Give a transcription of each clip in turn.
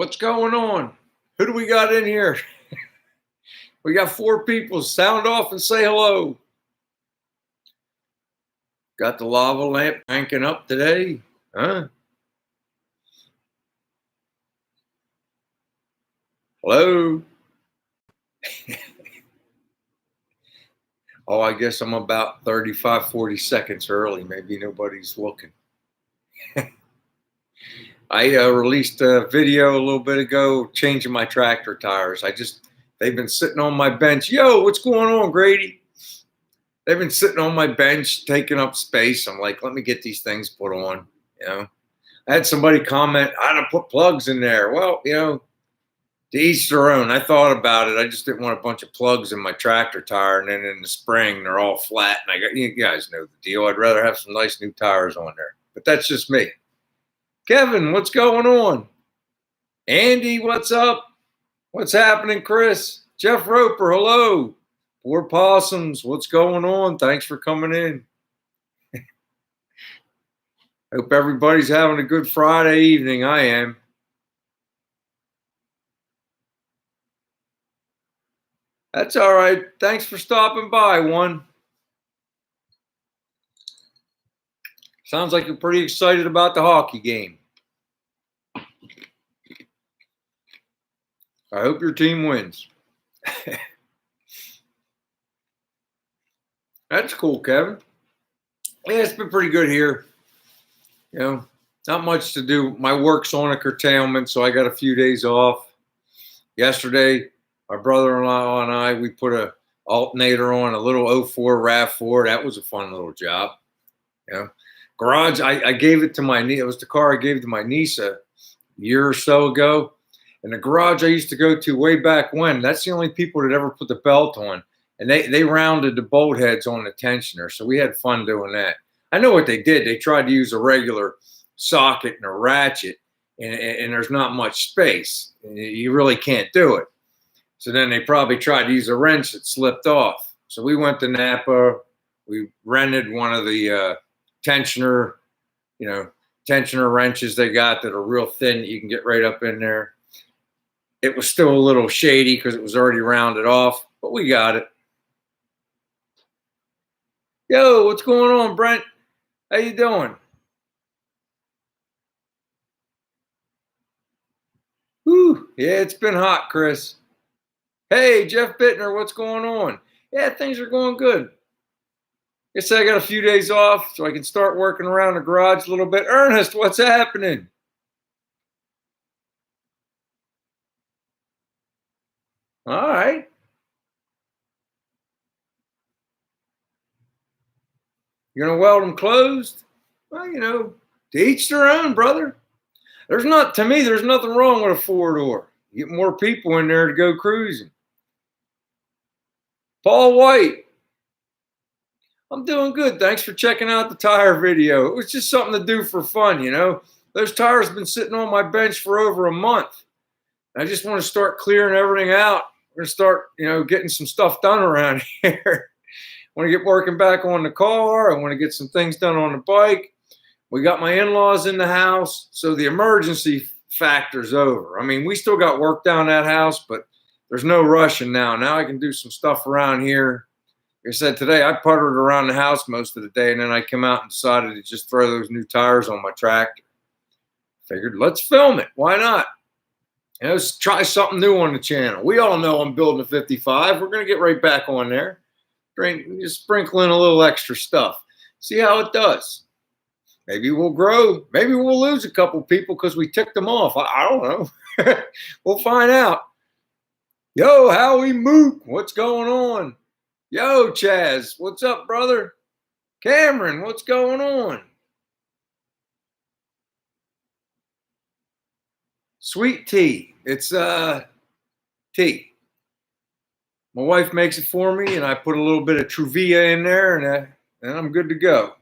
What's going on? Who do we got in here? We got 4 people. Sound off and say hello. Got the lava lamp cranking up today, huh? Hello? Oh, I guess I'm about 35, 40 seconds early. Maybe nobody's looking. I released a video a little bit ago changing my tractor tires. They've been sitting on my bench. Yo, what's going on, Grady? They've been sitting on my bench taking up space. I'm like, let me get these things put on. I had somebody comment, I don't put plugs in there. Well, to each their own. I thought about it. I just didn't want a bunch of plugs in my tractor tire, and then in the spring they're all flat. And you guys know the deal. I'd rather have some nice new tires on there. But that's just me. Kevin, what's going on? Andy, what's up? What's happening, Chris? Jeff Roper, hello. Poor Possums, what's going on? Thanks for coming in. Hope everybody's having a good Friday evening. I am. That's all right. Thanks for stopping by, one. Sounds like you're pretty excited about the hockey game. I hope your team wins. That's cool, Kevin. Yeah, it's been pretty good here. Not much to do. My work's on a curtailment, so I got a few days off. Yesterday, my brother-in-law and I, we put a alternator on a little 04 RAV4. That was a fun little job. Garage, I gave it to my niece. It was the car I gave to my niece a year or so ago. And the garage I used to go to way back when, that's the only people that ever put the belt on. And they rounded the bolt heads on the tensioner. So we had fun doing that. I know what they did. They tried to use a regular socket and a ratchet, and there's not much space. You really can't do it. So then they probably tried to use a wrench that slipped off. So we went to Napa. We rented one of the tensioner wrenches they got that are real thin that you can get right up in there. It was still a little shady because it was already rounded off, but we got it. Yo, what's going on, Brent? How you doing? Whew, yeah, it's been hot, Chris. Hey, Jeff Bittner, what's going on? Yeah, things are going good. Guess I got a few days off so I can start working around the garage a little bit. Ernest, what's happening? All right. You're going to weld them closed? Well, to each their own, brother. There's nothing wrong with a 4-door. You get more people in there to go cruising. Paul White. I'm doing good. Thanks for checking out the tire video. It was just something to do for fun, Those tires have been sitting on my bench for over a month. I just want to start clearing everything out. We're going to start, getting some stuff done around here. I want to get working back on the car. I want to get some things done on the bike. We got my in-laws in the house, so the emergency factor's over. I mean, we still got work down that house, but there's no rushing now. Now I can do some stuff around here. Like I said, today I puttered around the house most of the day, and then I came out and decided to just throw those new tires on my tractor. Figured, let's film it. Why not? Let's try something new on the channel. We all know I'm building a 55. We're going to get right back on there. Just sprinkle in a little extra stuff. See how it does. Maybe we'll grow. Maybe we'll lose a couple people because we ticked them off. I don't know. We'll find out. Yo, Howie Mook, what's going on? Yo, Chaz, what's up, brother? Cameron, what's going on? Sweet tea. It's tea. My wife makes it for me, and I put a little bit of Truvia in there, and I'm good to go.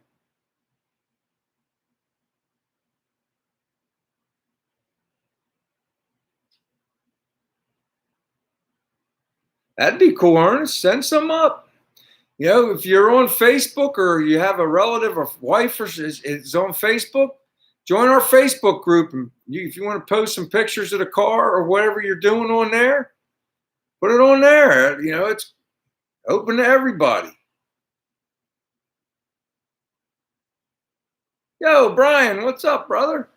That'd be cool, Ernest. Send some up. If you're on Facebook or you have a relative or wife is on Facebook, join our Facebook group. And if you want to post some pictures of the car or whatever you're doing on there, put it on there. You know, it's open to everybody. Yo, Brian, what's up, brother?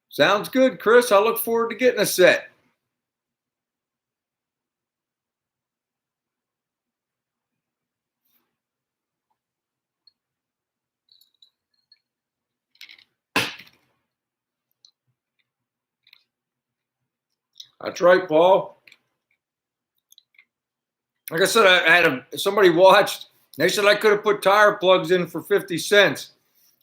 Sounds good, Chris. I look forward to getting a set. That's right, Paul. Like I said, I had somebody watched. They said I could have put tire plugs in for 50 cents.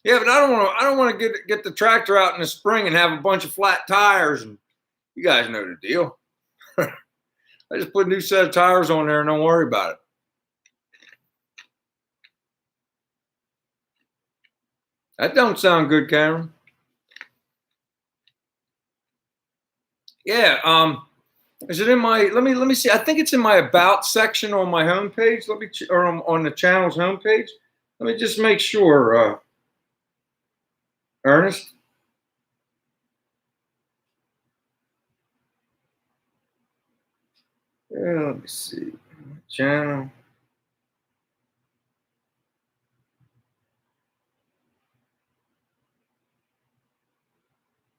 Yeah, but I don't want to get the tractor out in the spring and have a bunch of flat tires. And you guys know the deal. I just put a new set of tires on there and don't worry about it. That don't sound good, Cameron. Yeah. Is it in my? Let me see. I think it's in my about section on my homepage. Let me or on the channel's homepage. Let me just make sure. Ernest. Yeah, let me see. Channel.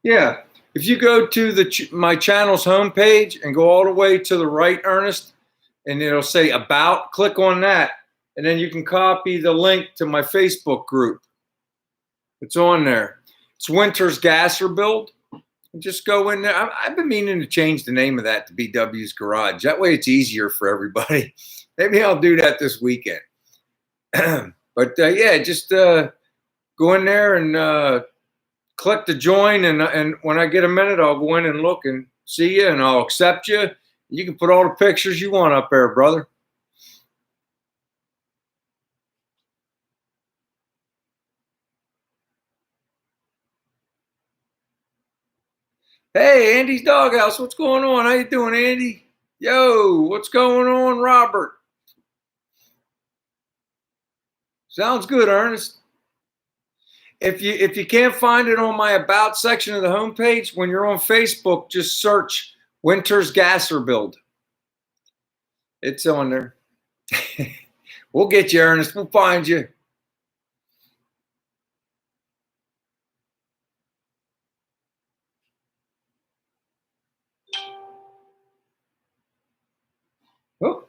Yeah. If you go to my channel's homepage and go all the way to the right, Ernest, and it'll say about, click on that, and then you can copy the link to my Facebook group. It's on there. It's Winters Gasser Build. Just go in there. I've been meaning to change the name of that to BW's Garage. That way it's easier for everybody. Maybe I'll do that this weekend. But yeah, just go in there and click to join. And when I get a minute, I'll go in and look and see you, and I'll accept you. You can put all the pictures you want up there, brother. Hey, Andy's Doghouse. What's going on? How you doing, Andy? Yo, what's going on, Robert? Sounds good, Ernest. If you can't find it on my about section of the homepage, when you're on Facebook, just search Winters Gasser Build. It's on there. We'll get you, Ernest. We'll find you. Oh,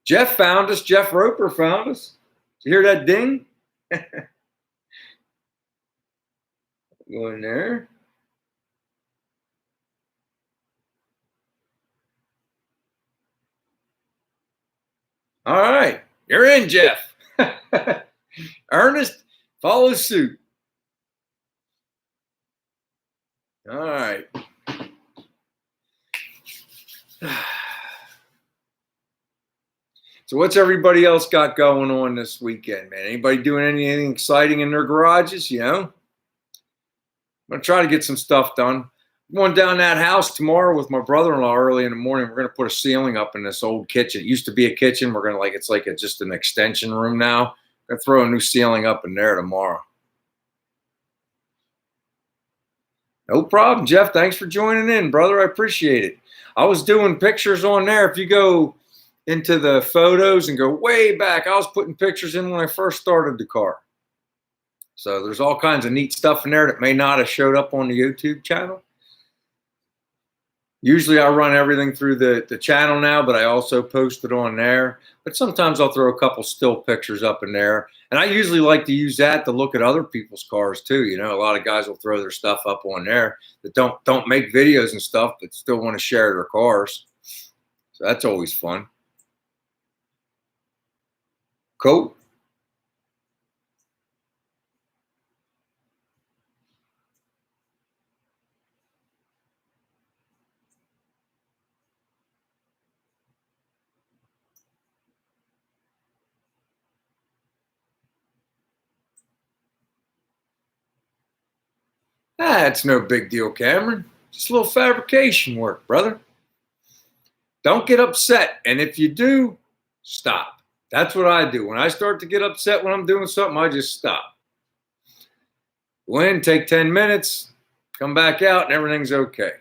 Jeff found us. Jeff Roper found us. Did you hear that ding? Go in there. All right. You're in, Jeff. Ernest, follow suit. All right. So what's everybody else got going on this weekend, man? Anybody doing anything exciting in their garages, you know? I'm going to try to get some stuff done. I'm going down that house tomorrow with my brother-in-law early in the morning. We're going to put a ceiling up in this old kitchen. It used to be a kitchen. We're going to it's like just an extension room now. I'm going to throw a new ceiling up in there tomorrow. No problem, Jeff. Thanks for joining in, brother. I appreciate it. I was doing pictures on there. If you go into the photos and go way back, I was putting pictures in when I first started the car. So there's all kinds of neat stuff in there that may not have showed up on the YouTube channel. Usually I run everything through the channel now, but I also post it on there. But sometimes I'll throw a couple still pictures up in there. And I usually like to use that to look at other people's cars too. You know, a lot of guys will throw their stuff up on there that don't make videos and stuff, but still want to share their cars. So that's always fun. Cool. It's no big deal, Cameron. Just a little fabrication work, brother. Don't get upset. And if you do, stop. That's what I do. When I start to get upset when I'm doing something, I just stop. Go in, take 10 minutes, come back out, and everything's okay.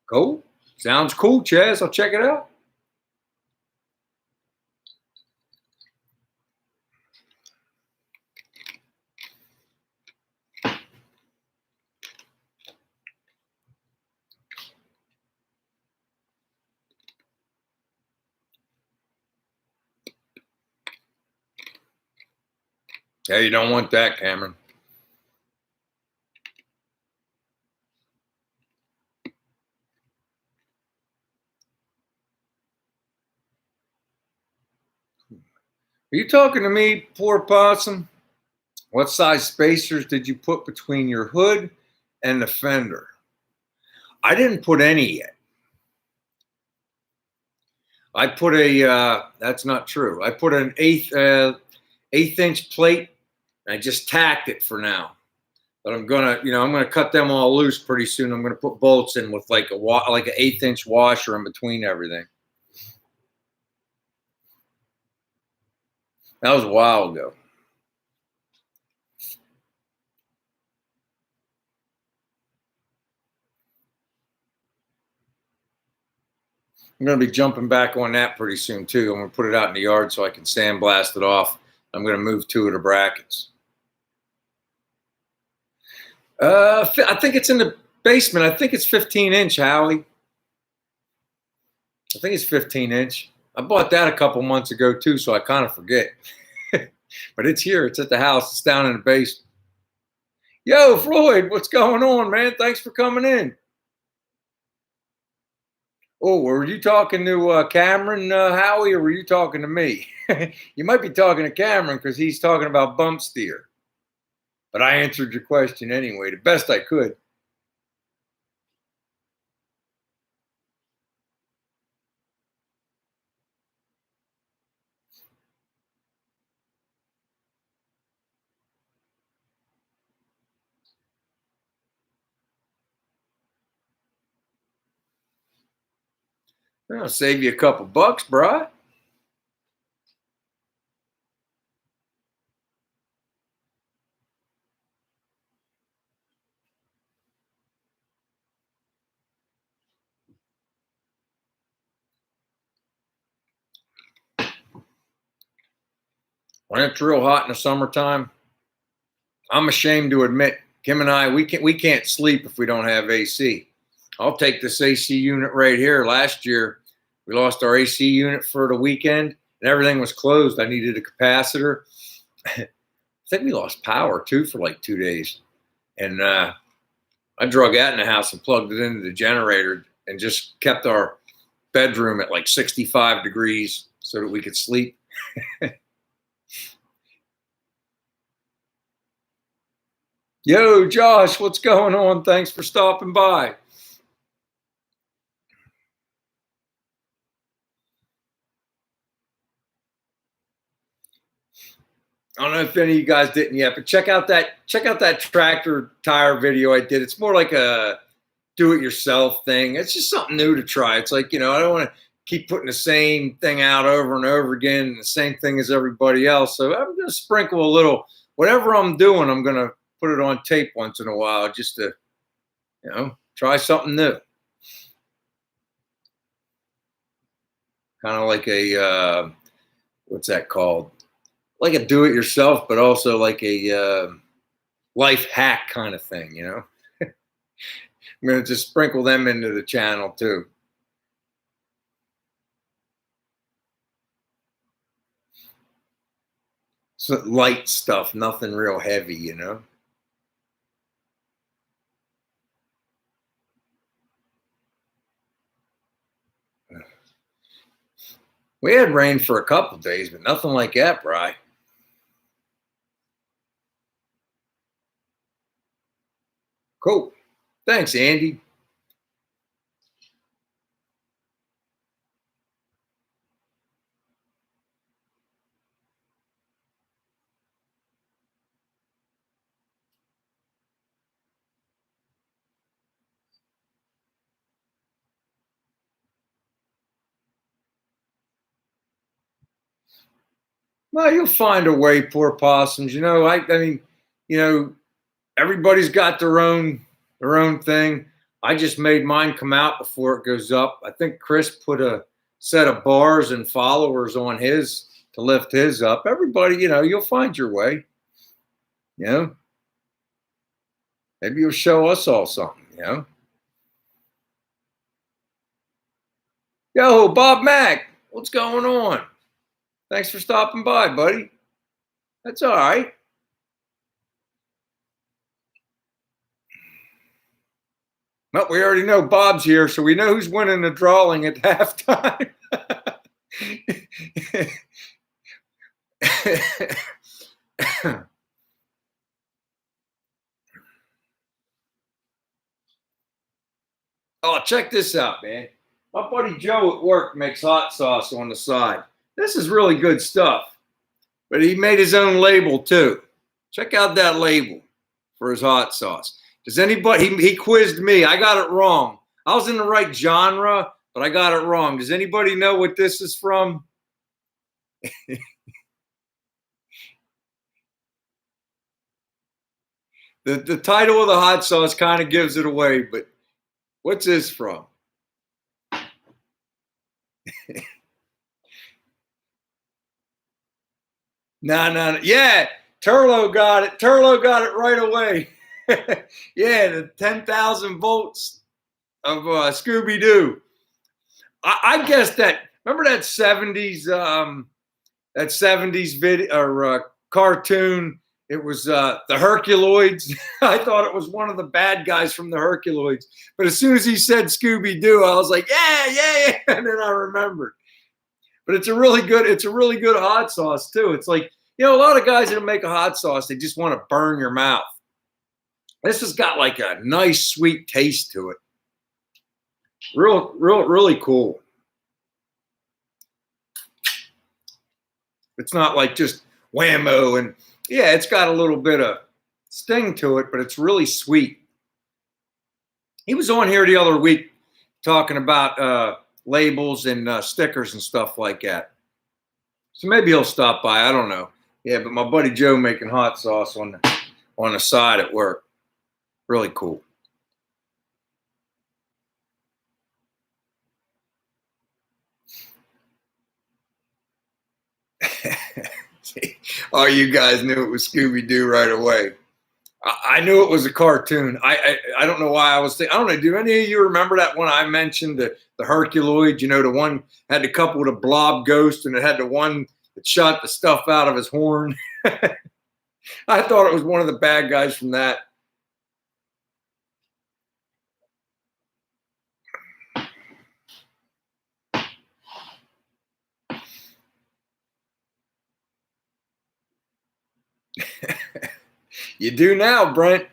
Cool. Sounds cool, Chaz. I'll check it out. Yeah, you don't want that, Cameron. Are you talking to me, poor possum? What size spacers did you put between your hood and the fender? I didn't put any yet. I put that's not true. I put an eighth inch plate. And I just tacked it for now. But I'm gonna cut them all loose pretty soon. I'm gonna put bolts in with like an eighth inch washer in between everything. That was a while ago. I'm going to be jumping back on that pretty soon too. I'm going to put it out in the yard so I can sandblast it off. I'm going to move 2 of the brackets. I think it's in the basement. I think it's 15-inch, Howie. I think it's 15-inch. I bought that a couple months ago too, so I kind of forget. But it's here. It's at the house. It's down in the basement. Yo, Floyd, what's going on, man? Thanks for coming in. Oh, were you talking to Cameron, Howie, or were you talking to me? You might be talking to Cameron because he's talking about bump steer. But I answered your question anyway, the best I could. I'll save you a couple bucks, bro. When it's real hot in the summertime, I'm ashamed to admit, Kim and I, we can't sleep if we don't have AC. I'll take this AC unit right here. Last year, we lost our AC unit for the weekend, and everything was closed. I needed a capacitor. I think we lost power too for like 2 days, and I drug that in the house and plugged it into the generator and just kept our bedroom at like 65 degrees so that we could sleep. Yo, Josh, what's going on? Thanks for stopping by. I don't know if any of you guys didn't yet, but check out that tractor tire video I did. It's more like a do-it-yourself thing. It's just something new to try. It's like, I don't want to keep putting the same thing out over and over again, and the same thing as everybody else. So I'm going to sprinkle a little. Whatever I'm doing, I'm going to put it on tape once in a while just to, try something new. Kind of like a, what's that called? Like a do-it-yourself, but also like a life hack kind of thing, I'm going to just sprinkle them into the channel too. So light stuff, nothing real heavy, We had rain for a couple of days, but nothing like that, Bri. Cool. Thanks, Andy. Well, you'll find a way, poor possums. I mean, you know, everybody's got their own thing. I just made mine come out before it goes up. I think Chris put a set of bars and followers on his to lift his up. Everybody, you'll find your way. You know, maybe you'll show us all something. Yo, Bob Mack, what's going on? Thanks for stopping by, buddy. That's all right. Well, we already know Bob's here, so we know who's winning the drawing at halftime. Oh, check this out, man. My buddy Joe at work makes hot sauce on the side. This is really good stuff. But he made his own label too. Check out that label for his hot sauce. Does anybody, he quizzed me. I got it wrong. I was in the right genre, but I got it wrong. Does anybody know what this is from? The title of the hot sauce kind of gives it away, but what's this from? No. Yeah, Turlo got it. Turlo got it right away. Yeah, the 10,000 volts of Scooby Doo. I guess that. Remember that 70s video or cartoon? It was the Herculoids. I thought it was one of the bad guys from the Herculoids. But as soon as he said Scooby Doo, I was like, yeah, and then I remembered. But it's a really good hot sauce too. It's like, a lot of guys that make a hot sauce, they just want to burn your mouth. This has got like a nice sweet taste to it. Really cool. It's not like just whammo, and yeah, it's got a little bit of sting to it, but it's really sweet. He was on here the other week talking about labels and stickers and stuff like that. So maybe he'll stop by. I don't know. Yeah, but my buddy Joe making hot sauce on the side at work. Really cool. Oh, you guys knew it was Scooby Doo right away. I knew it was a cartoon. I don't know why I was thinking. I don't know. Do any of you remember that one I mentioned, the Herculoid? The one had the couple with a blob ghost, and it had the one that shot the stuff out of his horn. I thought it was one of the bad guys from that. You do now, Brent.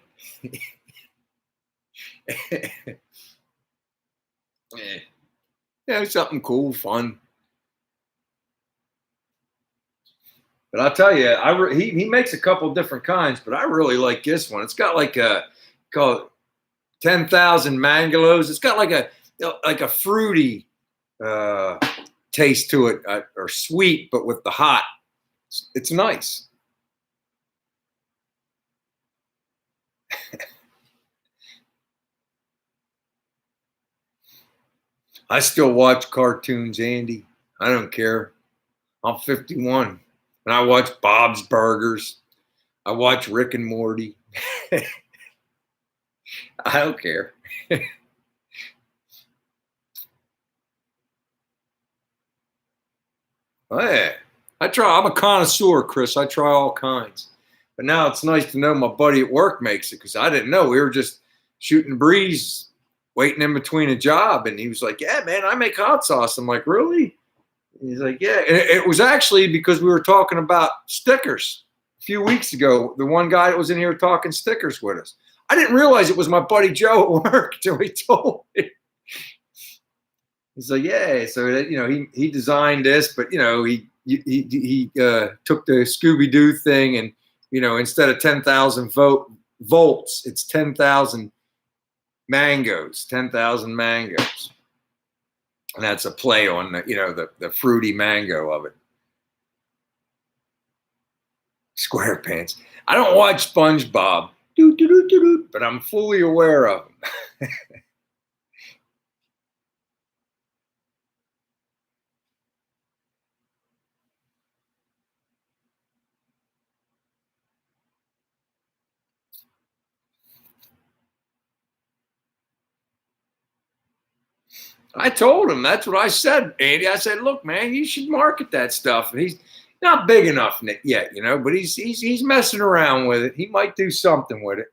Yeah, something cool, fun. But I'll tell you, he makes a couple different kinds, but I really like this one. It's got like a called 10,000 mangolos. It's got like a fruity taste to it, or sweet, but with the hot. It's nice. I still watch cartoons, Andy. I don't care. I'm 51, and I watch Bob's Burgers. I watch Rick and Morty. I don't care. Oh, yeah. I'm a connoisseur, Chris. I try all kinds. But now it's nice to know my buddy at work makes it, because I didn't know. We were just shooting breeze, waiting in between a job. And he was like, yeah, man, I make hot sauce. I'm like, really? And he's like, yeah. And it was actually because we were talking about stickers a few weeks ago. The one guy that was in here talking stickers with us. I didn't realize it was my buddy Joe at work till he told me. He's like, yeah. So that, he designed this, but he took the Scooby Doo thing, and instead of 10,000 volts, it's 10,000 mangoes, 10,000 mangoes, and that's a play on the fruity mango of it. SquarePants. I don't watch SpongeBob, doo, doo, doo, doo, doo, but I'm fully aware of them. I told him, that's what I said, Andy. I said, look, man, you should market that stuff. And he's not big enough yet, you know, but he's messing around with it. He might do something with it.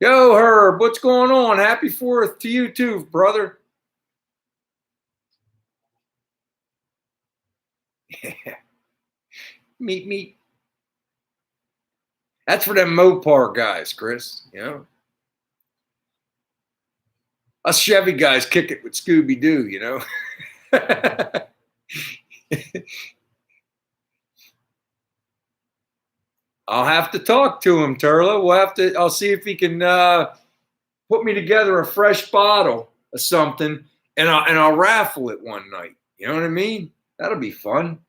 Yo, Herb, what's going on? Happy 4th to you too, brother. Meet me. That's for them Mopar guys, Chris. You know, us Chevy guys kick it with Scooby Doo. You know. I'll have to talk to him, Turlo. We'll have to. I'll see if he can put me together a fresh bottle of something, and I'll raffle it one night. You know what I mean? That'll be fun.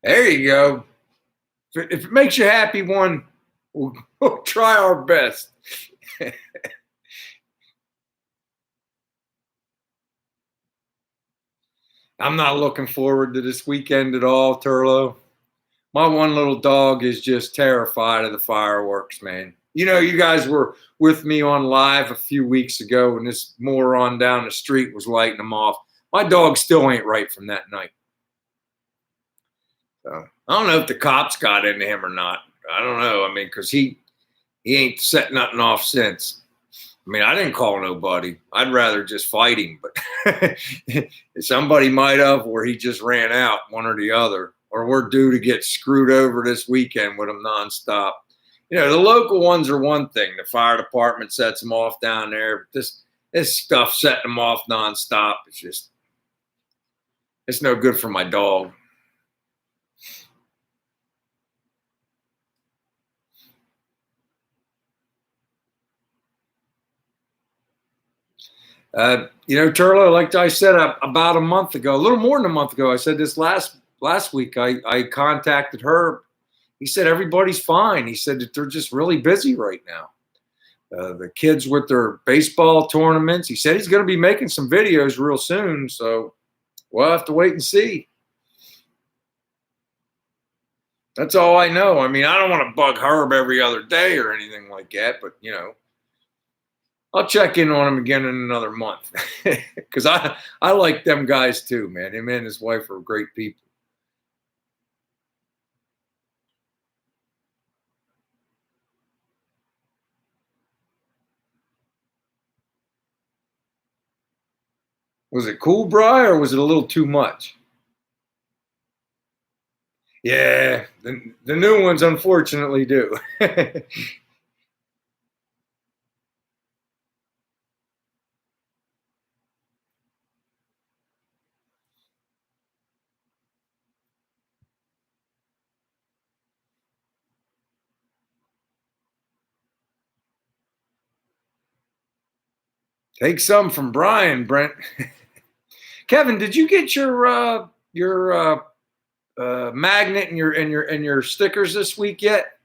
There you go. If it makes you happy, we'll try our best. I'm not looking forward to this weekend at all, Turlo. My one little dog is just terrified of the fireworks, man. You know, you guys were with me on live a few weeks ago when this moron down the street was lighting them off. My dog still ain't right from that night. So I don't know if the cops got into him or not. I don't know. I mean, because he ain't set nothing off since. I mean, I didn't call nobody. I'd rather just fight him, but somebody might have, or he just ran out, one or the other, or we're due to get screwed over this weekend with them nonstop. You know, the local ones are one thing. The fire department sets them off down there. But this stuff setting them off nonstop. It's no good for my dog. You know, Turlo, like I said about a month ago, a little more than a month ago, I said this last week. I contacted her. He said everybody's fine. He said that they're just really busy right now. The kids with their baseball tournaments. He said he's going to be making some videos real soon, so we'll have to wait and see. That's all I know. I mean, I don't want to bug Herb every other day or anything like that, but you know, I'll check in on him again in another month because I like them guys too, man. Him and his wife are great people. Was it cool, Bry, or was it a little too much? Yeah, the new ones unfortunately do. Take some from Brian, Brent. Kevin, did you get your magnet and your stickers this week yet?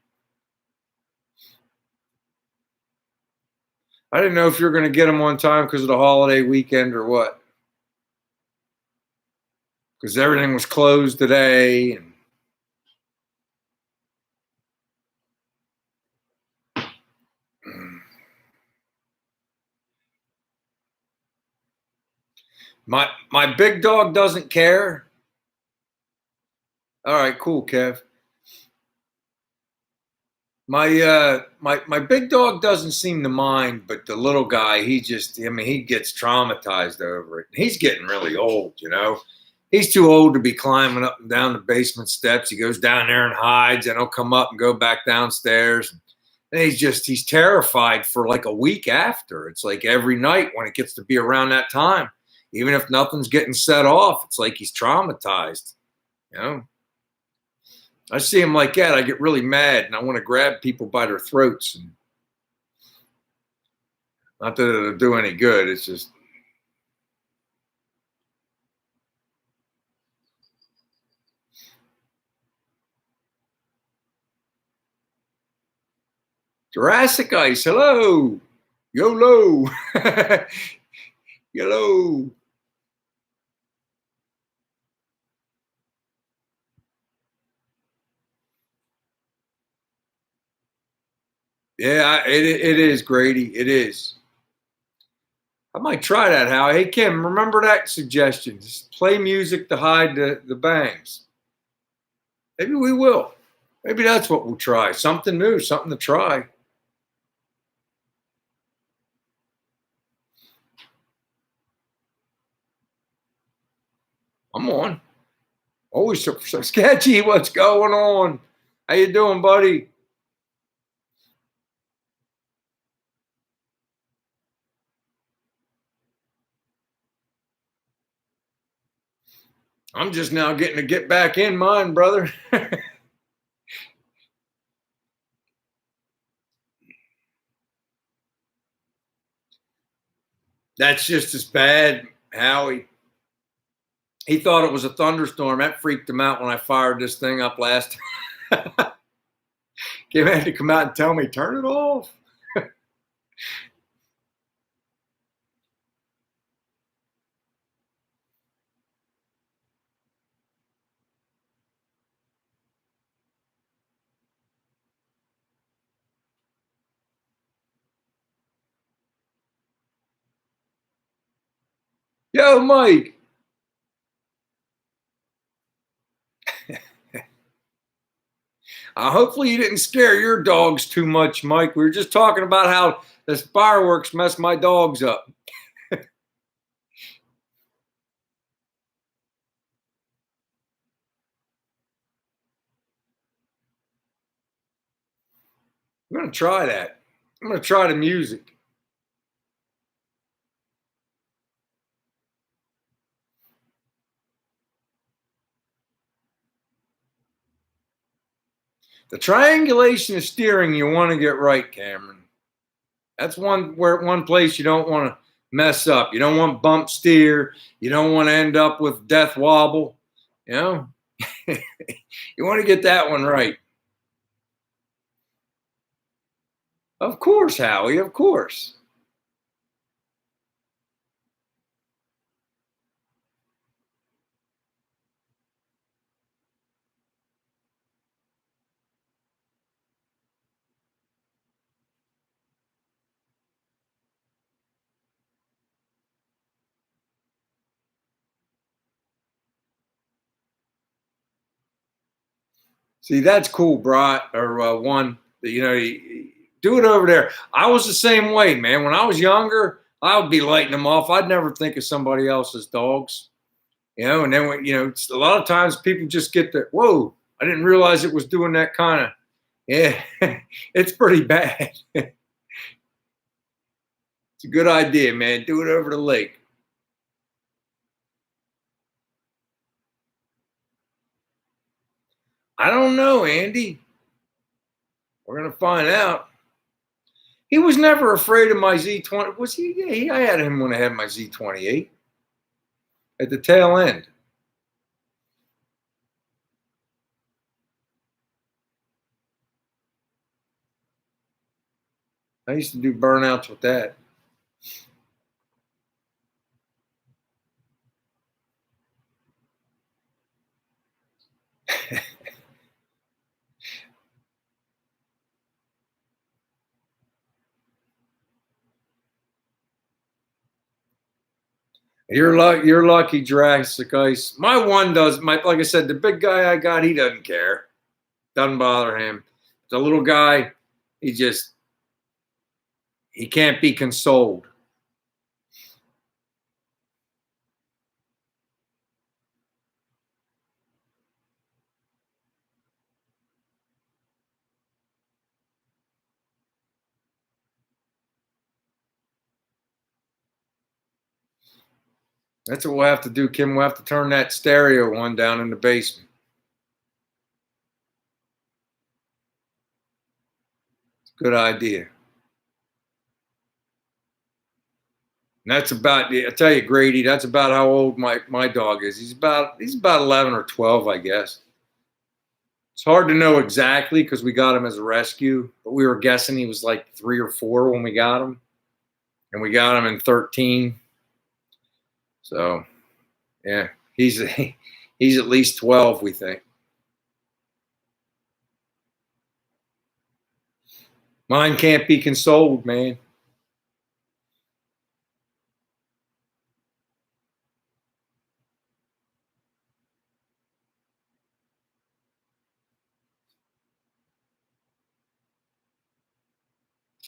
I didn't know if you were going to get them on time because of the holiday weekend or what. Because everything was closed today. And my big dog doesn't care. All right, cool, Kev. My big dog doesn't seem to mind, but the little guy, he gets traumatized over it. He's getting really old, you know. He's too old to be climbing up and down the basement steps. He goes down there and hides, and he'll come up and go back downstairs. And he's terrified for like a week after. It's like every night when it gets to be around that time, even if nothing's getting set off, it's like he's traumatized, you know. I see him like that, I get really mad and I want to grab people by their throats. And Not that it'll do any good. It's just Jurassic Ice. Hello. YOLO. YOLO. Yeah, it is, Grady. It is. I might try that, Howie. Hey, Kim, remember that suggestion. Just play music to hide the bangs. Maybe we will. Maybe that's what we'll try. Something new, something to try. I'm on. Always so sketchy. What's going on? How you doing, buddy? I'm just now getting to get back in mine, brother. That's just as bad, Howie. He thought it was a thunderstorm. That freaked him out when I fired this thing up last. Kim had to come out and tell me, turn it off. Yo, Mike. Hopefully you didn't scare your dogs too much, Mike. We were just talking about how this fireworks messed my dogs up. I'm going to try that. I'm going to try the music. The triangulation of steering you want to get right, Cameron. That's one place you don't want to mess up. You don't want bump steer. You don't want to end up with death wobble. You know, you want to get that one right. Of course, Howie. Of course. See, that's cool, Brat, or one. You know, do it over there. I was the same way, man. When I was younger, I would be lighting them off. I'd never think of somebody else's dogs, you know. And then, a lot of times people just get the, whoa, I didn't realize it was doing that kind of, yeah, it's pretty bad. It's a good idea, man. Do it over the lake. I don't know, Andy. We're going to find out. He was never afraid of my Z20. Was he? Yeah, I had him when I had my Z28 at the tail end. I used to do burnouts with that. You're lucky, Jurassic Ice. My one does. Like I said, the big guy I got, he doesn't care. Doesn't bother him. The little guy, he can't be consoled. That's what we'll have to do, Kim. We'll have to turn that stereo one down in the basement. Good idea. And that's about, I tell you, Grady, that's about how old my dog is. He's about 11 or 12, I guess. It's hard to know exactly because we got him as a rescue, but we were guessing he was like 3 or 4 when we got him, and we got him in 13. So, yeah, he's he's at least 12, we think. Mine can't be consoled, man.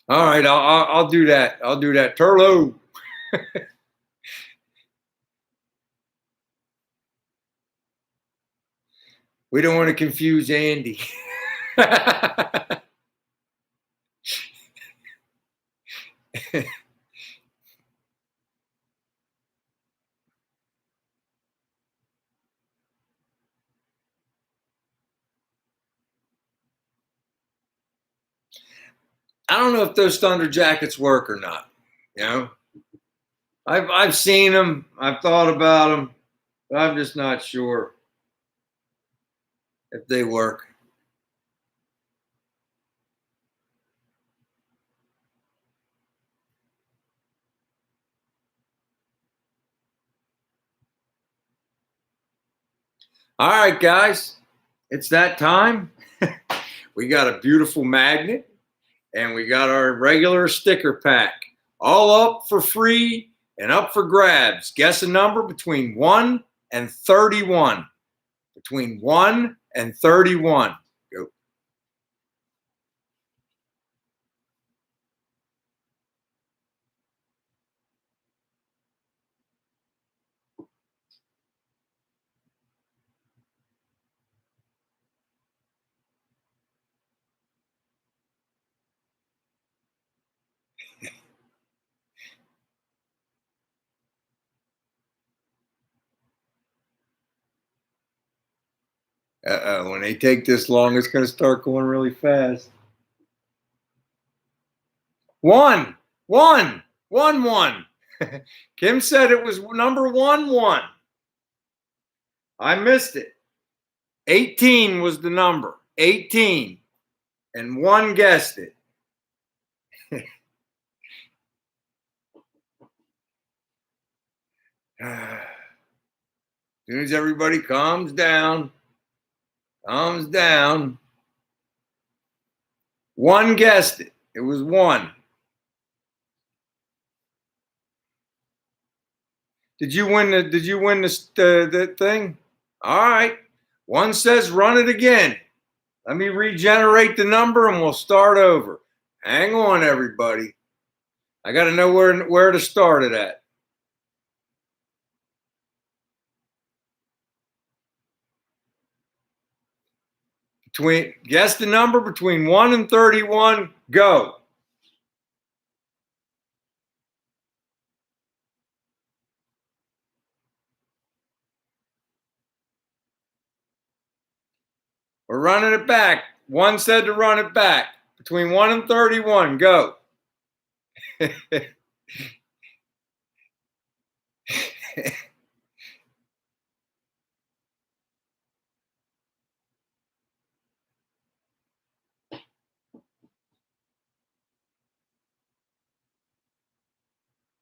All right, I'll do that. I'll do that. Turlo. We don't want to confuse Andy. I don't know if those Thunder Jackets work or not. You know, I've seen them. I've thought about them, but I'm just not sure if they work. All right, guys, it's that time. We got a beautiful magnet, and we got our regular sticker pack, all up for free and up for grabs. Guess a number between 1 and 31. Between 1 and 31. Go. When they take this long, it's going to start going really fast. 1, 1, 1, 1. Kim said it was number 1, 1. I missed it. 18 was the number. 18. And 1 guessed it. As soon as everybody calms down, 1 guessed it. It was 1. Did you win the thing? All right. 1 says run it again. Let me regenerate the number and we'll start over. Hang on, everybody. I got to know where to start it at. Guess the number between 1 and 31. Go. We're running it back. 1 said to run it back. Between 1 and 31. Go.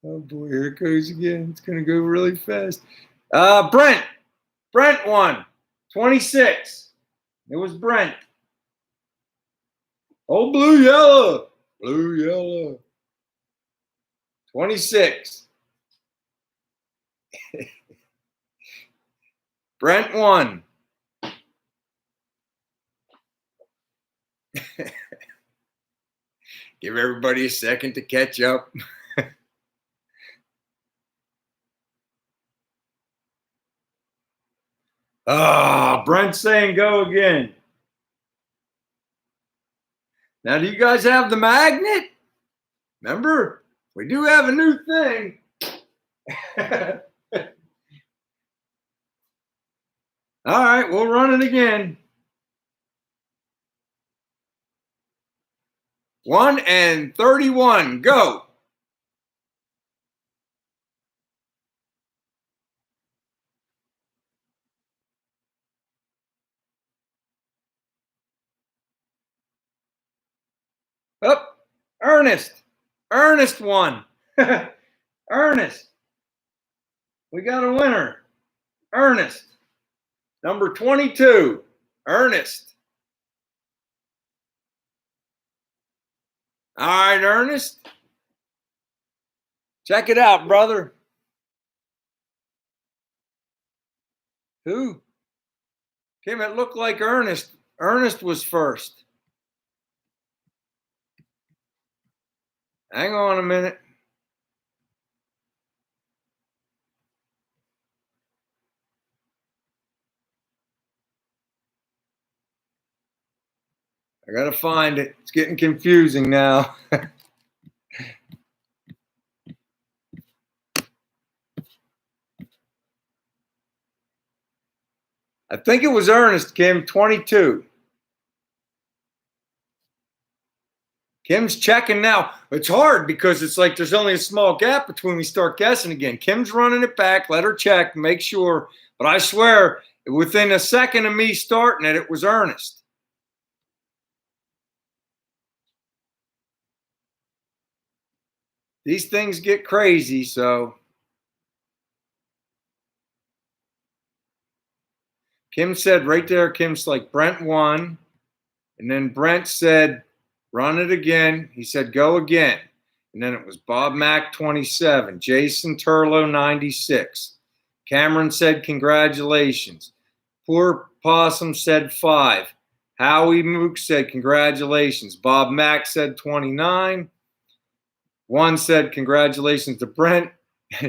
Oh boy, here it goes again. It's going to go really fast. Brent won. 26. It was Brent. Oh, blue, yellow. 26. Brent won. Give everybody a second to catch up. Brent's saying go again. Now, do you guys have the magnet? Remember, we do have a new thing. All right, we'll run it again. 1 and 31, go. Oh, Ernest. Ernest won. Ernest. We got a winner. Ernest. Number 22. Ernest. All right, Ernest. Check it out, brother. Who? Kim, it looked like Ernest. Ernest was first. Hang on a minute. I got to find it. It's getting confusing now. I think it was Ernest, Kim, 22. Kim's checking now. It's hard because it's like there's only a small gap between we start guessing again. Kim's running it back. Let her check, make sure. But I swear, within a second of me starting it, it was Ernest. These things get crazy, so. Kim said right there, Kim's like, Brent won. And then Brent said, run it again. He said, go again. And then it was Bob Mack, 27. Jason Turlow, 96. Cameron said, congratulations. Poor Possum said 5. Howie Mook said, congratulations. Bob Mack said 29. One said, congratulations to Brent.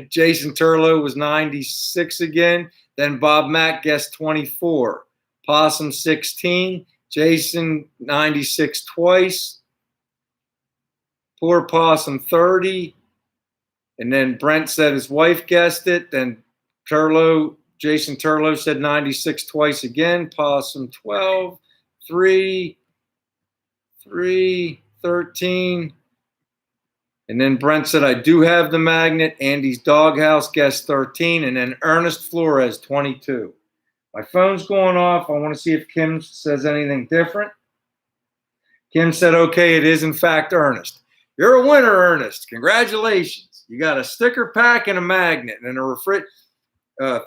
Jason Turlow was 96 again. Then Bob Mack guessed 24. Possum 16. Jason 96 twice. Poor Possum 30. And then Brent said his wife guessed it. Then Jason Turlow said 96 twice again. Possum 12. 3. 13. And then Brent said, I do have the magnet. Andy's Doghouse guessed 13. And then Ernest Flores, 22. My phone's going off. I want to see if Kim says anything different. Kim said, okay, it is in fact Ernest. You're a winner, Ernest. Congratulations. You got a sticker pack and a magnet and a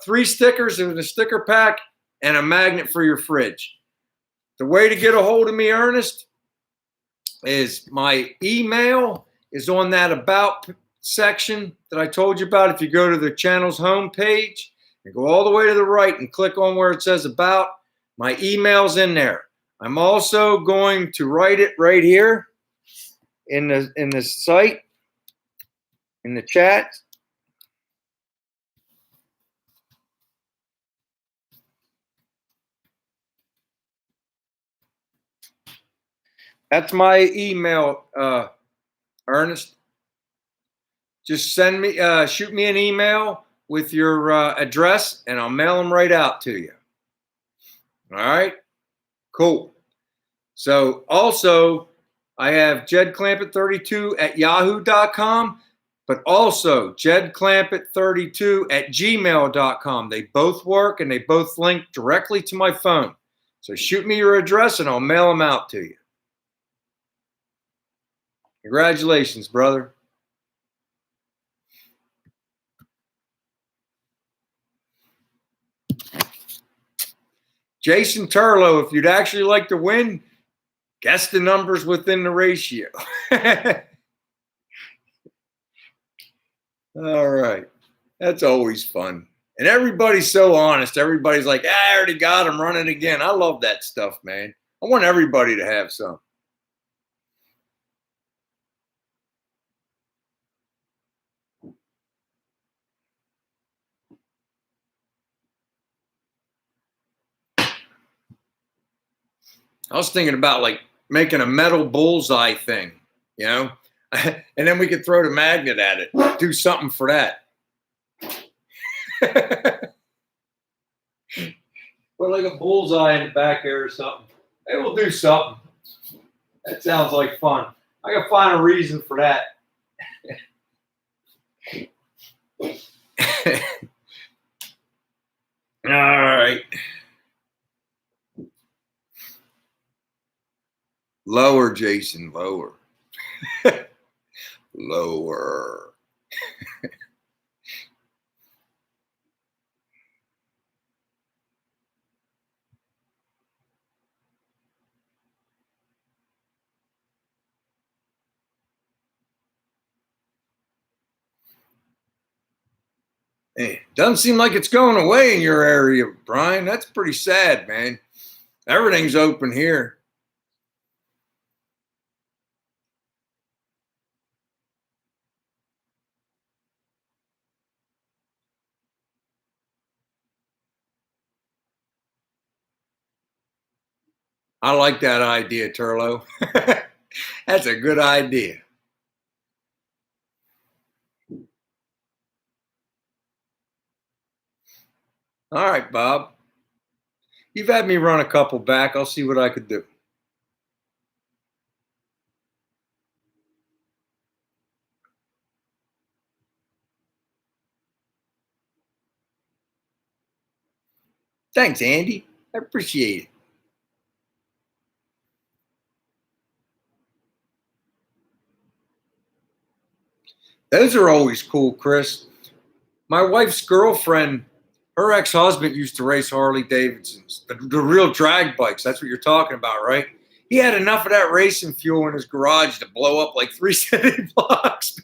3 stickers in a sticker pack and a magnet for your fridge. The way to get a hold of me, Ernest, is my email is on that About section that I told you about. If you go to the channel's homepage and go all the way to the right and click on where it says About, my email's in there. I'm also going to write it right here in the site, in the chat. That's my email, Ernest. Just shoot me an email with your address, and I'll mail them right out to you. All right? Cool. So also, I have jedclampett32@yahoo.com, but also jedclampett32@gmail.com. They both work, and they both link directly to my phone. So shoot me your address, and I'll mail them out to you. Congratulations, brother. Jason Turlow, if you'd actually like to win, guess the numbers within the ratio. All right. That's always fun. And everybody's so honest. Everybody's like, I already got him running again. I love that stuff, man. I want everybody to have some. I was thinking about like making a metal bullseye thing, you know, and then we could throw the magnet at it, do something for that. Put like a bullseye in the back there or something. Hey, we'll do something. That sounds like fun. I gotta find a reason for that. All right. Lower, Jason, lower. Lower. Hey, doesn't seem like it's going away in your area, Brian. That's pretty sad, man. Everything's open here. I like that idea, Turlo. That's a good idea. All right, Bob. You've had me run a couple back. I'll see what I could do. Thanks, Andy. I appreciate it. Those are always cool, Chris. My wife's girlfriend, her ex-husband used to race Harley Davidsons, the real drag bikes. That's what you're talking about, right? He had enough of that racing fuel in his garage to blow up like 3 city blocks.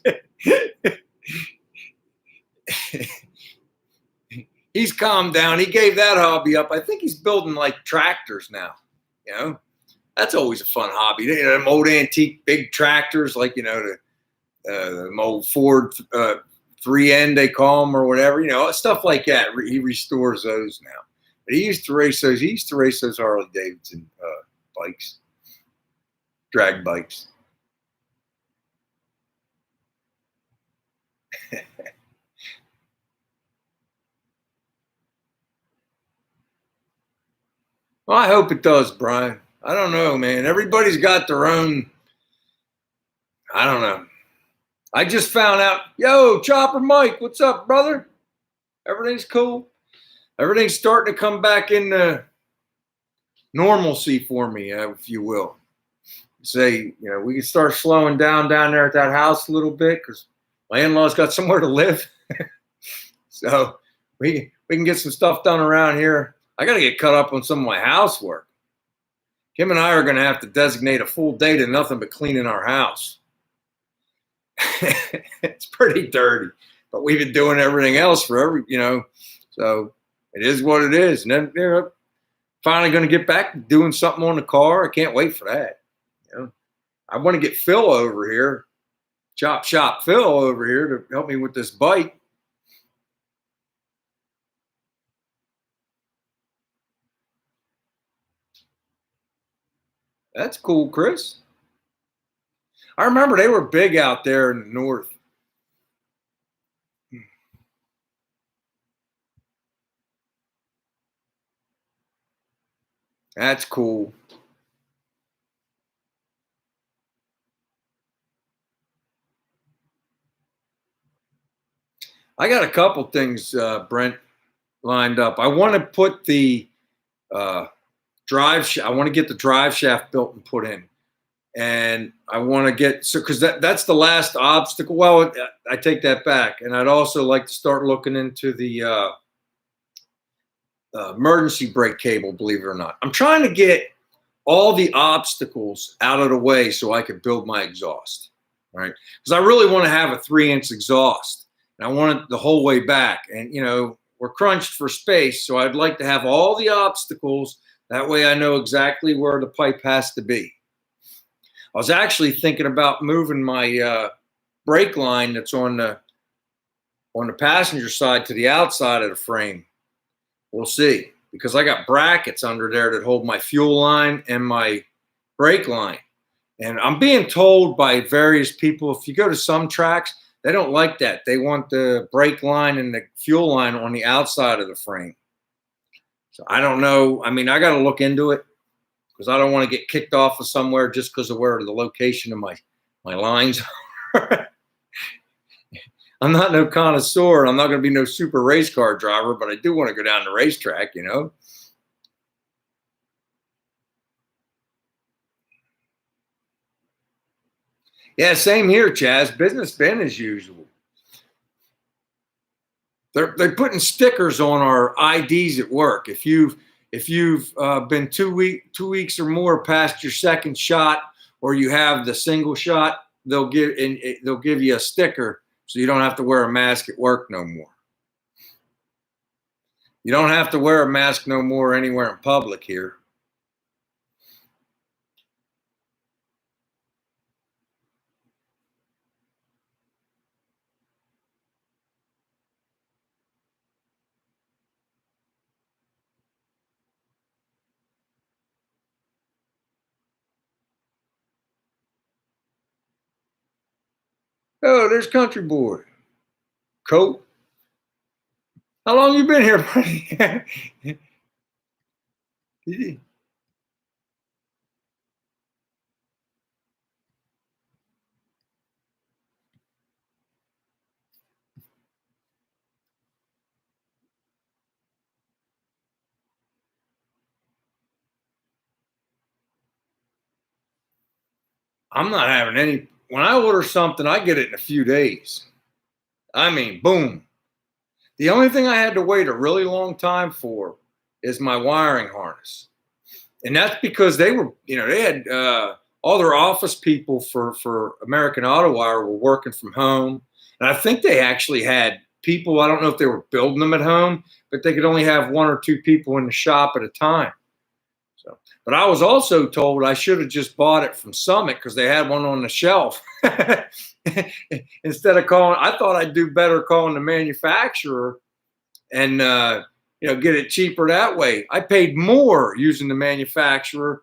He's calmed down. He gave that hobby up. I think he's building like tractors now. You know, that's always a fun hobby. You know, them old antique big tractors, like the old Ford 3N they call them or whatever. You know, stuff like that. He restores those now. But he used to race those. He used to race those Harley Davidson bikes, drag bikes. Well, I hope it does, Brian. I don't know, man. Everybody's got their own. I don't know. I just found out. Yo, Chopper Mike, what's up, brother? Everything's cool. Everything's starting to come back into normalcy for me, if you will. Say, we can start slowing down there at that house a little bit because my in-laws got somewhere to live. So we can get some stuff done around here. I got to get caught up on some of my housework. Kim and I are going to have to designate a full day to nothing but cleaning our house. It's pretty dirty, but we've been doing everything else for so it is what it is. And then, finally going to get back to doing something on the car. I can't wait for that. I want to get Phil over here, Chop Shop Phil over here to help me with this bike. That's cool, Chris. I remember they were big out there in the north. That's cool. I got a couple things, Brent, lined up. I want to put the I want to get the drive shaft built and put in, and I want to get because that's the last obstacle. Well, I take that back, and I'd also like to start looking into the emergency brake cable. Believe it or not, I'm trying to get all the obstacles out of the way so I can build my exhaust. Right, because I really want to have a 3-inch exhaust, and I want it the whole way back. And we're crunched for space, so I'd like to have all the obstacles. That way I know exactly where the pipe has to be. I was actually thinking about moving my brake line that's on the passenger side to the outside of the frame. We'll see, because I got brackets under there that hold my fuel line and my brake line. And I'm being told by various people, if you go to some tracks, they don't like that. They want the brake line and the fuel line on the outside of the frame. So I don't know. I mean, I got to look into it because I don't want to get kicked off of somewhere just because of where the location of my lines are. I'm not no connoisseur. I'm not going to be no super race car driver, but I do want to go down the racetrack, Yeah, same here, Chaz. Business been as usual. They're putting stickers on our IDs at work. If you've been 2 weeks or more past your second shot, or you have the single shot, they'll give you a sticker so you don't have to wear a mask at work no more. You don't have to wear a mask no more anywhere in public here. Oh, there's Country Boy. Cope. How long you been here, buddy? I'm not having any. When I order something, I get it in a few days. I mean, boom. The only thing I had to wait a really long time for is my wiring harness. And that's because they had all their office people for American Auto Wire were working from home. And I think they actually had people, I don't know if they were building them at home, but they could only have one or two people in the shop at a time. So, but I was also told I should have just bought it from Summit because they had one on the shelf. Instead of calling, I thought I'd do better calling the manufacturer and get it cheaper that way. I paid more using the manufacturer,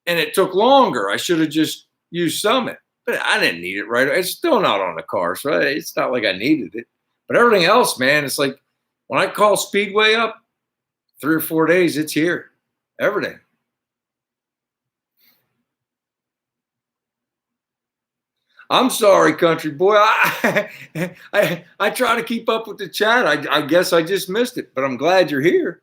and it took longer. I should have just used Summit, but I didn't need it right. It's still not on the car, so it's not like I needed it. But everything else, man, it's like when I call Speedway up, 3 or 4 days, it's here. Everything. I'm sorry, Country Boy. I try to keep up with the chat. I guess I just missed it, but I'm glad you're here.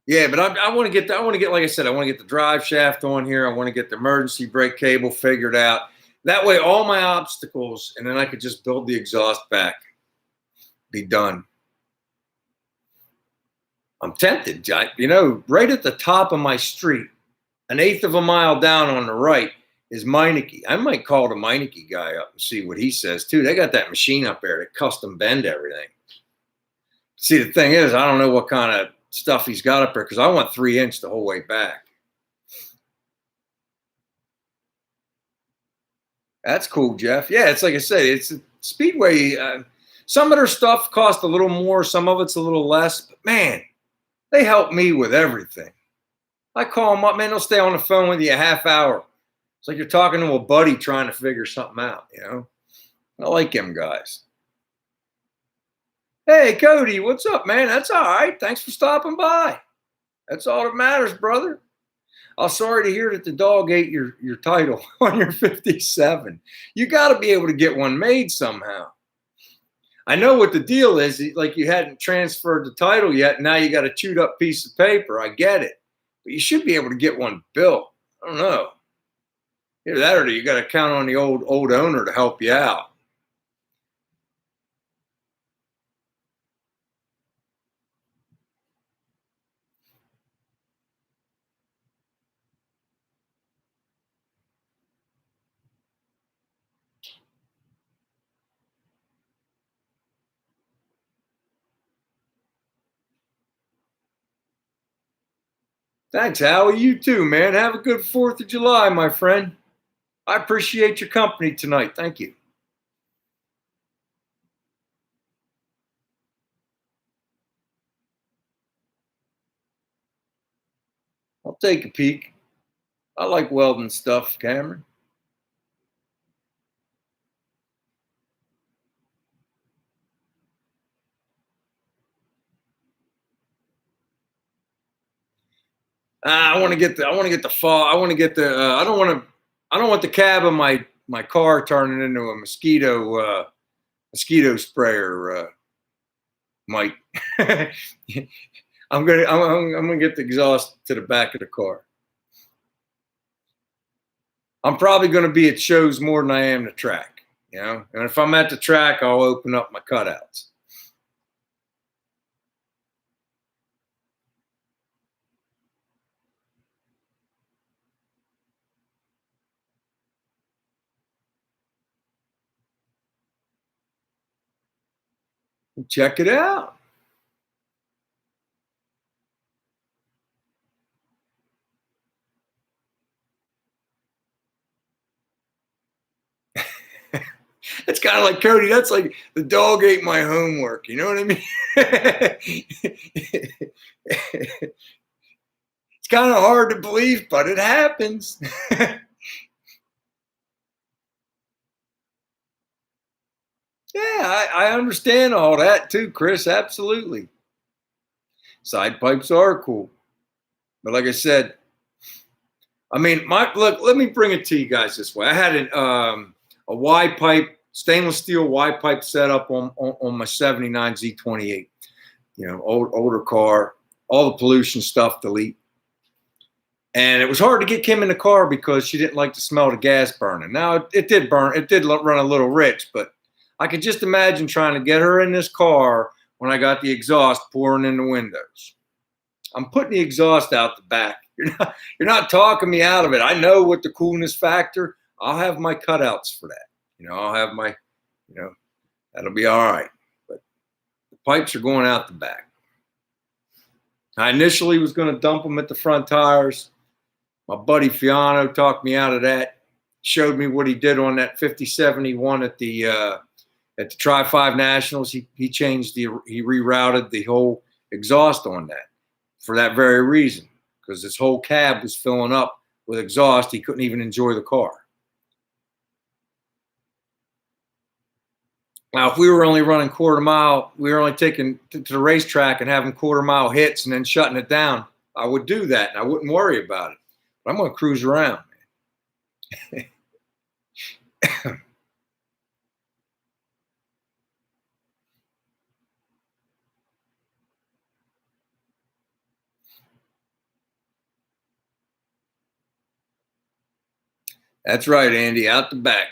Yeah, but I want to get like I said, I want to get the drive shaft on here. I want to get the emergency brake cable figured out. That way, all my obstacles, and then I could just build the exhaust back. Be done. I'm tempted. Right at the top of my street, an eighth of a mile down on the right is Meineke. I might call the Meineke guy up and see what he says too. They got that machine up there that custom bend everything. See, the thing is, I don't know what kind of stuff he's got up there because I want 3 inch the whole way back. That's cool, Jeff. Yeah, it's like I said, it's a Speedway. Some of their stuff costs a little more, some of it's a little less. But man, they help me with everything. I call them up, man. They'll stay on the phone with you a half hour. It's like you're talking to a buddy trying to figure something out. I like them guys. Hey, Cody, what's up, man? That's all right. Thanks for stopping by. That's all that matters, brother. I'm sorry to hear that the dog ate your title on your 57. You got to be able to get one made somehow. I know what the deal is. Like you hadn't transferred the title yet. Now you got a chewed up piece of paper. I get it. But you should be able to get one built. I don't know. Either that or you got to count on the old owner to help you out. Thanks, Howie. You too, man. Have a good 4th of July, my friend. I appreciate your company tonight. Thank you. I'll take a peek. I like welding stuff, Cameron. I want to get the fall. I want to get the. I don't want the cab of my car turning into a mosquito sprayer. Mike. I'm gonna get the exhaust to the back of the car. I'm probably gonna be at shows more than I am the track, you know. And if I'm at the track, I'll open up my cutouts. Check it out. It's kind of like, Cody, that's like the dog ate my homework. You know what I mean? It's kind of hard to believe, but it happens. Yeah, I understand all that too, Chris. Absolutely. Side pipes are cool. But like I said, I mean, look, let me bring it to you guys this way. I had a Y pipe, stainless steel Y pipe set up on my 79 Z28. You know, older car, all the pollution stuff, delete. And it was hard to get Kim in the car because she didn't like the smell of the gas burning. Now, it did burn. It did run a little rich, but I could just imagine trying to get her in this car when I got the exhaust pouring in the windows. I'm putting the exhaust out the back. You're not talking me out of it. I know what the coolness factor. I'll have my cutouts for that. You know, I'll have my, you know, that'll be all right. But the pipes are going out the back. I initially was going to dump them at the front tires. My buddy Fiano talked me out of that. Showed me what he did on that 5071 at the Tri-5 Nationals. He changed he rerouted the whole exhaust on that for that very reason, because his whole cab was filling up with exhaust. He couldn't even enjoy the car. Now, if we were only running quarter mile, we were only taking to the racetrack and having quarter mile hits and then shutting it down, I would do that and I wouldn't worry about it. But I'm going to cruise around, man. That's right, Andy, out the back.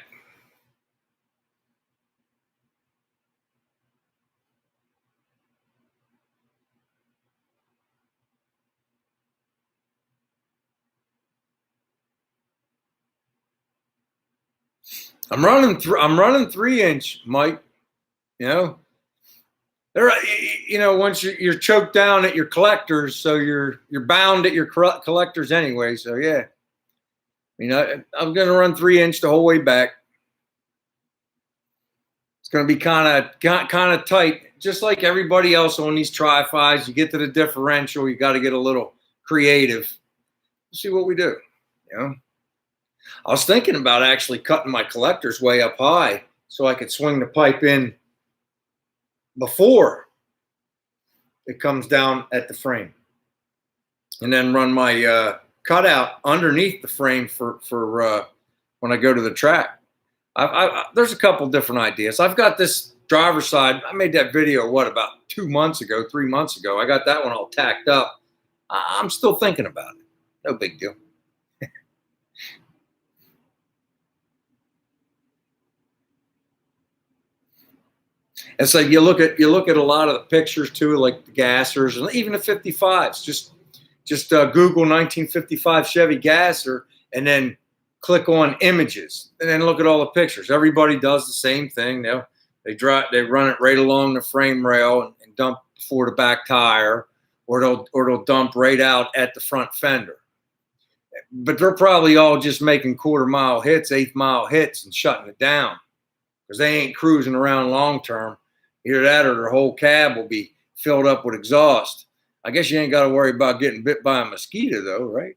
I'm running 3-inch, Mike. You know, once you're choked down at your collectors, so you're bound at your collectors anyway. So yeah, I'm going to run 3-inch the whole way back. It's going to be kind of tight, just like everybody else on these Tri-5s. You get to the differential, you got to get a little creative. We'll see what we do. You know, I was thinking about actually cutting my collectors way up high so I could swing the pipe in before it comes down at the frame, and then run my cutout underneath the frame for when I go to the track. There's a couple different ideas. I've got this driver's side. I made that video, about 3 months ago. I got that one all tacked up. I'm still thinking about it. No big deal. It's like you look at a lot of the pictures too, like the gassers and even the 55s. Just Google 1955 Chevy gasser and then click on images and then look at all the pictures. Everybody does the same thing. They run it right along the frame rail and dump before the back tire, or they'll dump right out at the front fender. But they're probably all just making quarter mile hits, 1/8 mile hits, and shutting it down because they ain't cruising around long term. Either that or their whole cab will be filled up with exhaust. I guess you ain't got to worry about getting bit by a mosquito, though, right?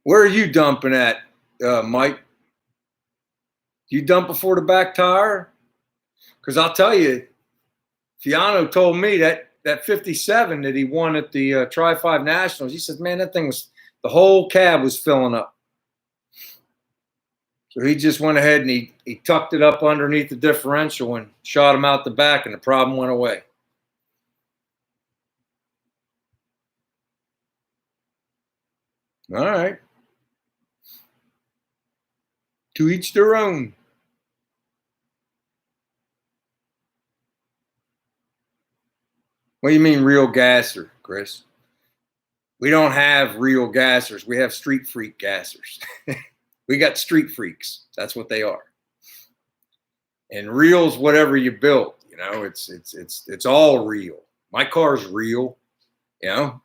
Where are you dumping at, Mike? Do you dump before the back tire? Because I'll tell you, Fiano told me that that 57 that he won at the Tri-5 Nationals. He says, man, that thing was, the whole cab was filling up. So he just went ahead and he tucked it up underneath the differential and shot him out the back, and the problem went away. All right. To each their own. What do you mean real gasser, Chris? We don't have real gassers. We have street freak gassers. We got street freaks. That's what they are. And real's whatever you build. You know, it's all real. My car's real. You know,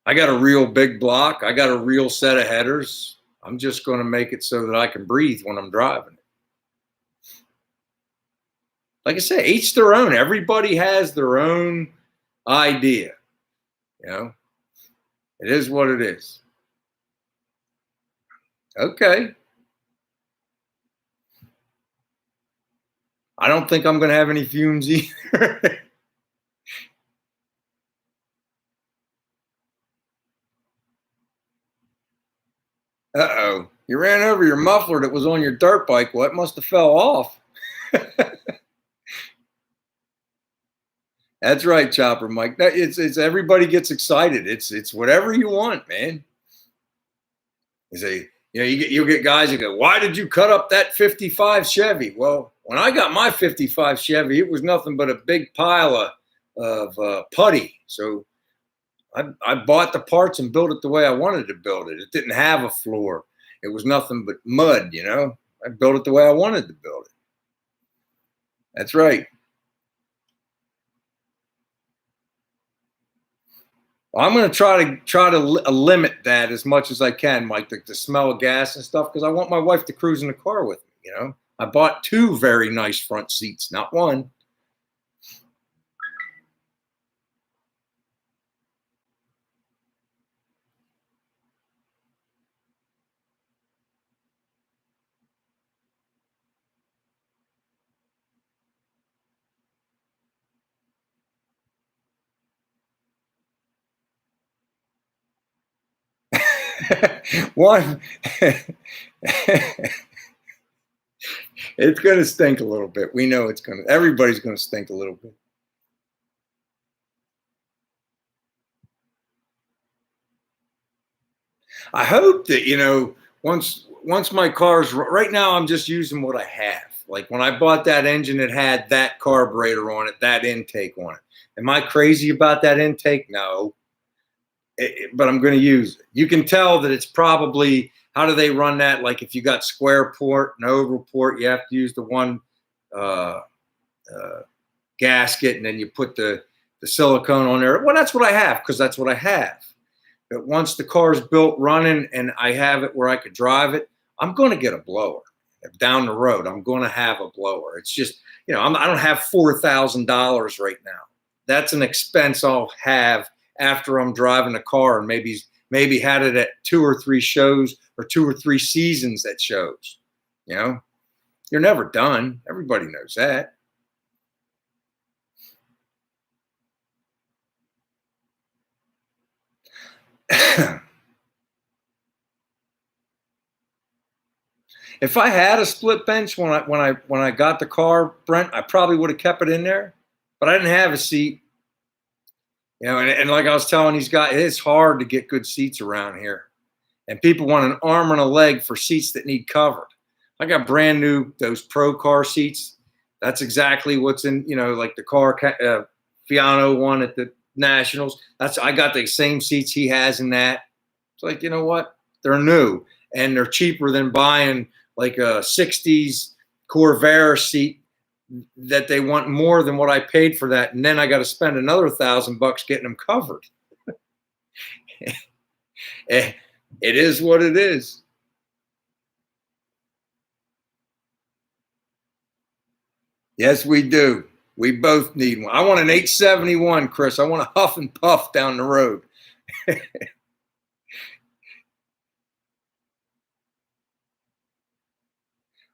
I got a real big block. I got a real set of headers. I'm just going to make it so that I can breathe when I'm driving it. Like I said, each their own. Everybody has their own idea. You know, it is what it is. Okay. I don't think I'm going to have any fumes either. Uh-oh. You ran over your muffler that was on your dirt bike. Well, it must have fell off. That's right, Chopper Mike. It's everybody gets excited. It's whatever you want, man. You say, you know, you'll get guys that go, why did you cut up that 55 Chevy? Well, when I got my 55 Chevy, it was nothing but a big pile of putty. So I bought the parts and built it the way I wanted to build it. It didn't have a floor. It was nothing but mud, you know. I built it the way I wanted to build it. That's right. Well, I'm going to try to limit that as much as I can, Mike, the smell of gas and stuff, because I want my wife to cruise in the car with me. You know, I bought 2 very nice front seats, not one. One, it's going to stink a little bit. We know everybody's going to stink a little bit. I hope that, you know, once my car's right now, I'm just using what I have. Like when I bought that engine, it had that carburetor on it, that intake on it. Am I crazy about that intake? No. But I'm going to use it. You can tell that it's probably, how do they run that? Like if you got square port and oval port, you have to use the one gasket, and then you put the silicone on there. Well, that's what I have, because that's what I have. But once the car's built running and I have it where I could drive it, I'm going to get a blower. Down the road, I'm going to have a blower. It's just, you know, I don't have $4,000 right now. That's an expense I'll have after I'm driving a car and maybe had it at 2 or 3 shows or 2 or 3 seasons at shows. You know, you're never done. Everybody knows that. If I had a split bench when I got the car, Brent, I probably would have kept it in there, but I didn't have a seat. You know, and like I was telling these guys, it's hard to get good seats around here. And people want an arm and a leg for seats that need covered. I got brand new, those pro car seats. That's exactly what's in, you know, like the car Fiano one at the Nationals. I got the same seats he has in that. It's like, you know what? They're new and they're cheaper than buying like a 60s Corvair seat that they want more than what I paid for that. And then I got to spend another $1,000 getting them covered. It is what it is. Yes, we do. We both need one. I want an 871, Chris. I want to huff and puff down the road.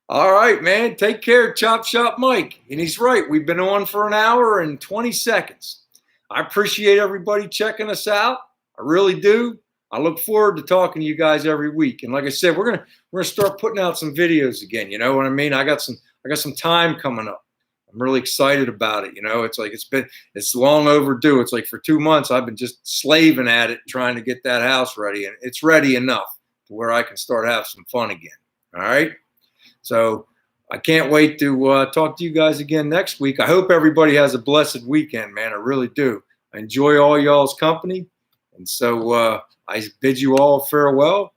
All right, man. Take care, Chop Shop Mike. And he's right. We've been on for an hour and 20 seconds. I appreciate everybody checking us out. I really do. I look forward to talking to you guys every week. And like I said, we're gonna start putting out some videos again. You know what I mean? I got some time coming up. I'm really excited about it. You know, it's long overdue. It's like for 2 months I've been just slaving at it, trying to get that house ready, and it's ready enough to where I can start having some fun again. All right. So I can't wait to talk to you guys again next week. I hope everybody has a blessed weekend, man. I really do. I enjoy all y'all's company. And so I bid you all farewell.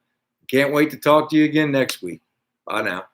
Can't wait to talk to you again next week. Bye now.